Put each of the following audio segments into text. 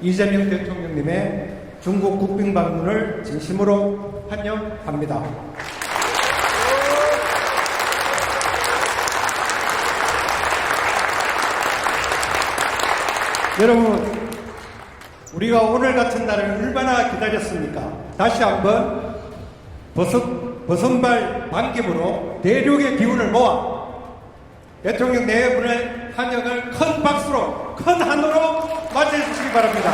이재명 대통령님의 중국 국빈 방문을 진심으로 환영합니다. 여러분, 우리가 오늘 같은 날을 얼마나 기다렸습니까? 다시 한번 버선발 반깁으로 대륙의 기운을 모아 대통령 네 분의 환영을 큰 박수로, 큰 한으로 맞이해주시기 바랍니다.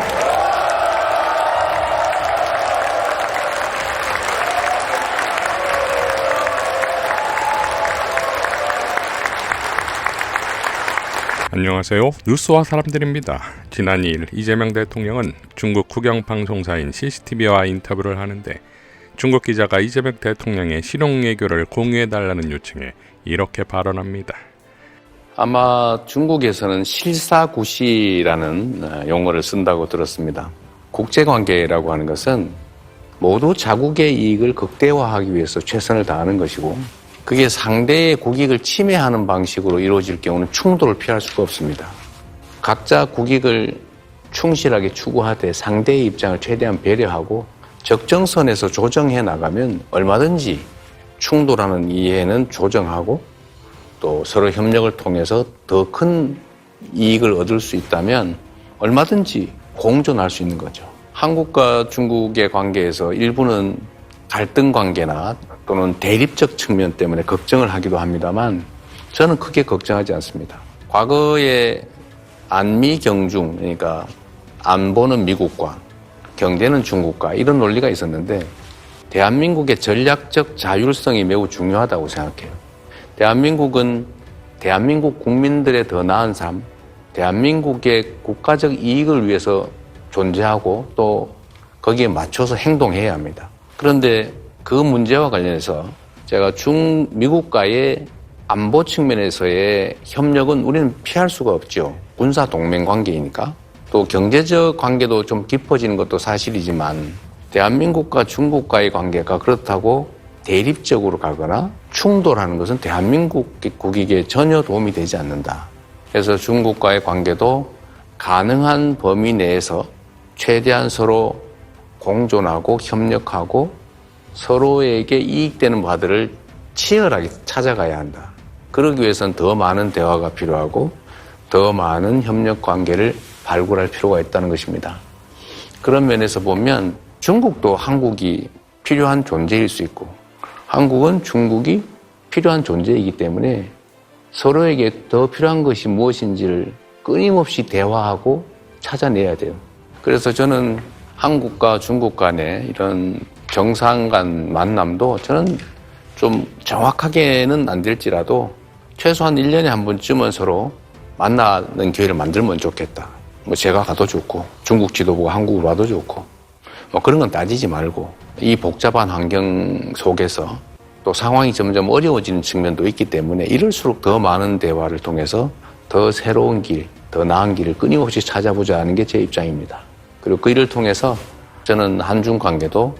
안녕하세요. 뉴스와 사람들입니다. 지난 2일 이재명 대통령은 중국 국영방송사인 CCTV와 인터뷰를 하는데 중국 기자가 이재명 대통령의 실용외교를 공유해달라는 요청에 이렇게 발언합니다. 아마 중국에서는 실사구시라는 용어를 쓴다고 들었습니다. 국제관계라고 하는 것은 모두 자국의 이익을 극대화하기 위해서 최선을 다하는 것이고 그게 상대의 국익을 침해하는 방식으로 이루어질 경우는 충돌을 피할 수가 없습니다. 각자 국익을 충실하게 추구하되 상대의 입장을 최대한 배려하고 적정선에서 조정해 나가면 얼마든지 충돌하는 이해는 조정하고 또 서로 협력을 통해서 더 큰 이익을 얻을 수 있다면 얼마든지 공존할 수 있는 거죠. 한국과 중국의 관계에서 일부는 갈등 관계나 또는 대립적 측면 때문에 걱정을 하기도 합니다만 저는 크게 걱정하지 않습니다. 과거에 안미경중, 그러니까 안보는 미국과 경제는 중국과 이런 논리가 있었는데 대한민국의 전략적 자율성이 매우 중요하다고 생각해요. 대한민국은 대한민국 국민들의 더 나은 삶, 대한민국의 국가적 이익을 위해서 존재하고 또 거기에 맞춰서 행동해야 합니다. 그런데 그 문제와 관련해서 제가 미국과의 안보 측면에서의 협력은 우리는 피할 수가 없죠. 군사 동맹 관계이니까. 또 경제적 관계도 좀 깊어지는 것도 사실이지만 대한민국과 중국과의 관계가 그렇다고 대립적으로 가거나 충돌하는 것은 대한민국 국익에 전혀 도움이 되지 않는다. 그래서 중국과의 관계도 가능한 범위 내에서 최대한 서로 공존하고 협력하고 서로에게 이익되는 바들을 치열하게 찾아가야 한다. 그러기 위해서는 더 많은 대화가 필요하고 더 많은 협력 관계를 발굴할 필요가 있다는 것입니다. 그런 면에서 보면 중국도 한국이 필요한 존재일 수 있고 한국은 중국이 필요한 존재이기 때문에 서로에게 더 필요한 것이 무엇인지를 끊임없이 대화하고 찾아내야 돼요. 그래서 저는 한국과 중국 간의 이런 정상 간 만남도 저는 좀 정확하게는 안 될지라도 최소한 1년에 한 번쯤은 서로 만나는 기회를 만들면 좋겠다. 뭐 제가 가도 좋고 중국 지도부가 한국으로 와도 좋고 뭐 그런 건 따지지 말고 이 복잡한 환경 속에서 또 상황이 점점 어려워지는 측면도 있기 때문에 이럴수록 더 많은 대화를 통해서 더 새로운 길, 더 나은 길을 끊임없이 찾아보자 하는 게 제 입장입니다. 그리고 그 일을 통해서 저는 한중 관계도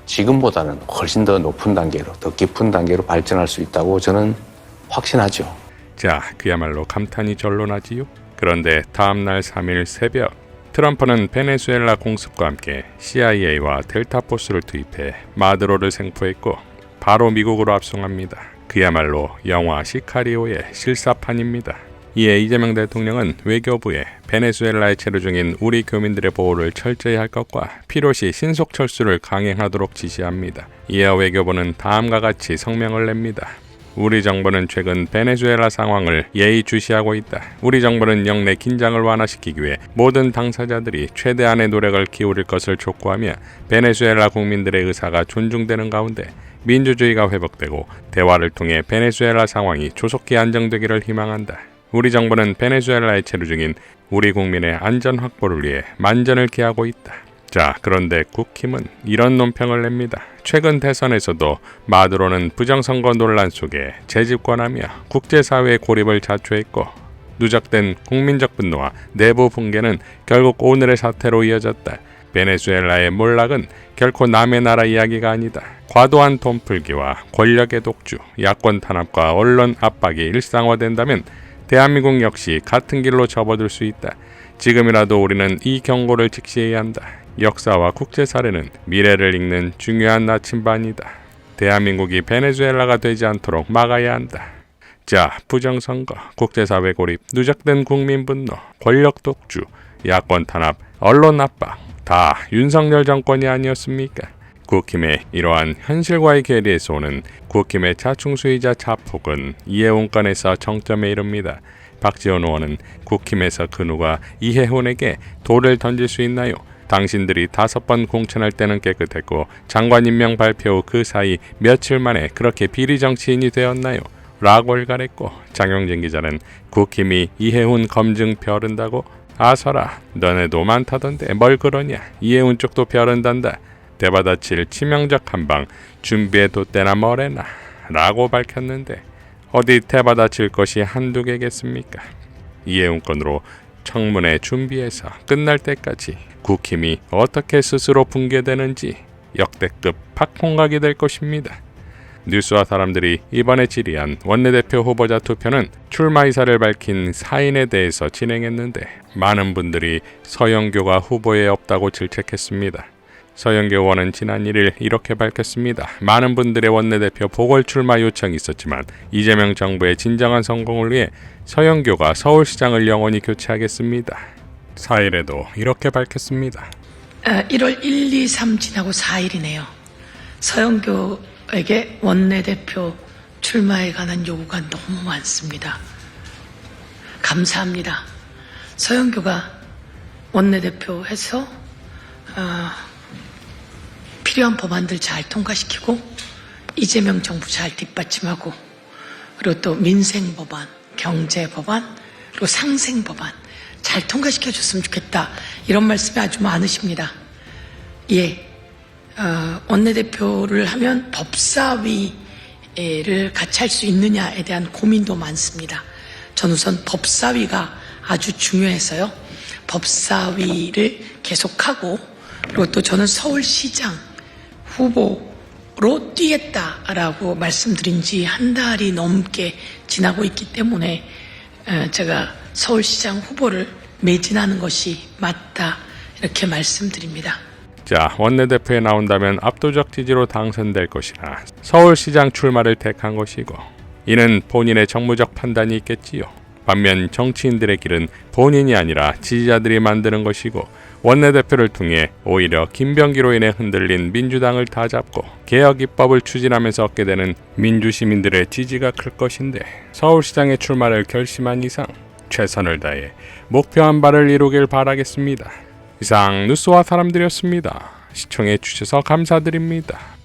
지금보다는 훨씬 더 높은 단계로, 더 깊은 단계로 발전할 수 있다고 저는 확신하죠. 자, 그야말로 감탄이 절로나지요. 그런데 다음날 3일 새벽 트럼프는 베네수엘라 공습과 함께 CIA와 델타포스를 투입해 마두로를 생포했고 바로 미국으로 압송합니다. 그야말로 영화 시카리오의 실사판입니다. 이에 이재명 대통령은 외교부에 베네수엘라에 체류 중인 우리 교민들의 보호를 철저히 할 것과 필요시 신속 철수를 강행하도록 지시합니다. 이에 외교부는 다음과 같이 성명을 냅니다. 우리 정부는 최근 베네수엘라 상황을 예의주시하고 있다. 우리 정부는 영내 긴장을 완화시키기 위해 모든 당사자들이 최대한의 노력을 기울일 것을 촉구하며 베네수엘라 국민들의 의사가 존중되는 가운데 민주주의가 회복되고 대화를 통해 베네수엘라 상황이 조속히 안정되기를 희망한다. 우리 정부는 베네수엘라에 체류 중인 우리 국민의 안전 확보를 위해 만전을 기하고 있다. 자, 그런데 국힘은 이런 논평을 냅니다. 최근 대선에서도 마두로는 부정선거 논란 속에 재집권하며 국제사회의 고립을 자초했고 누적된 국민적 분노와 내부 붕괴는 결국 오늘의 사태로 이어졌다. 베네수엘라의 몰락은 결코 남의 나라 이야기가 아니다. 과도한 돈 풀기와 권력의 독주, 야권 탄압과 언론 압박이 일상화된다면 대한민국 역시 같은 길로 접어들 수 있다. 지금이라도 우리는 이 경고를 직시해야 한다. 역사와 국제 사례는 미래를 읽는 중요한 나침반이다. 대한민국이 베네수엘라가 되지 않도록 막아야 한다. 자, 부정선거, 국제사회 고립, 누적된 국민 분노, 권력 독주, 야권 탄압, 언론 압박, 다 윤석열 정권이 아니었습니까? 국힘의 이러한 현실과의 괴리에서 오는 국힘의 자충수이자 자폭은 이해훈 건에서 정점에 이릅니다. 박지원 의원은 국힘에서 그 누가 이해훈에게 돌을 던질 수 있나요? 당신들이 5번 공천할 때는 깨끗했고 장관 임명 발표 후 그 사이 며칠 만에 그렇게 비리 정치인이 되었나요? 라고 일갈했고, 장영진 기자는 국힘이 이해훈 검증 벼른다고? 아서라, 너네도 많다던데 뭘 그러냐? 이해훈 쪽도 벼른단다. 대받아칠 치명적 한방 준비해뒀대나 뭐래나 라고 밝혔는데, 어디 대받아칠 것이 한두 개겠습니까? 이해훈 건으로 청문회 준비해서 끝날 때까지 국힘이 어떻게 스스로 붕괴되는지 역대급 팍퐁각이 될 것입니다. 뉴스와 사람들이 이번에 질의한 원내대표 후보자 투표는 출마 의사를 밝힌 4인에 대해서 진행했는데, 많은 분들이 서영교가 후보에 없다고 질책했습니다. 서영교 의원은 지난 1일 이렇게 밝혔습니다. 많은 분들의 원내대표 보궐 출마 요청이 있었지만 이재명 정부의 진정한 성공을 위해 서영교가 서울시장을 영원히 교체하겠습니다. 4일에도 이렇게 밝혔습니다. 1월 1, 2, 3 지나고 4일이네요. 서영교에게 원내대표 출마에 관한 요구가 너무 많습니다. 감사합니다. 서영교가 원내대표 해서 필요한 법안들 잘 통과시키고 이재명 정부 잘 뒷받침하고, 그리고 또 민생 법안, 경제 법안, 그리고 상생 법안 잘 통과시켜 줬으면 좋겠다, 이런 말씀이 아주 많으십니다. 예, 원내대표를 하면 법사위를 같이 할 수 있느냐에 대한 고민도 많습니다. 전 우선 법사위가 아주 중요해서요, 법사위를 계속하고, 그리고 또 저는 서울시장 후보로 뛰겠다라고 말씀드린 지 한 달이 넘게 지나고 있기 때문에 제가 서울시장 후보를 매진하는 것이 맞다, 이렇게 말씀드립니다. 자, 원내대표에 나온다면 압도적 지지로 당선될 것이라 서울시장 출마를 택한 것이고, 이는 본인의 정무적 판단이 있겠지요. 반면 정치인들의 길은 본인이 아니라 지지자들이 만드는 것이고, 원내대표를 통해 오히려 김병기로 인해 흔들린 민주당을 다잡고 개혁 입법을 추진하면서 얻게 되는 민주시민들의 지지가 클 것인데, 서울시장의 출마를 결심한 이상 최선을 다해 목표한 바를 이루길 바라겠습니다. 이상 뉴스와 사람들이었습니다. 시청해 주셔서 감사드립니다.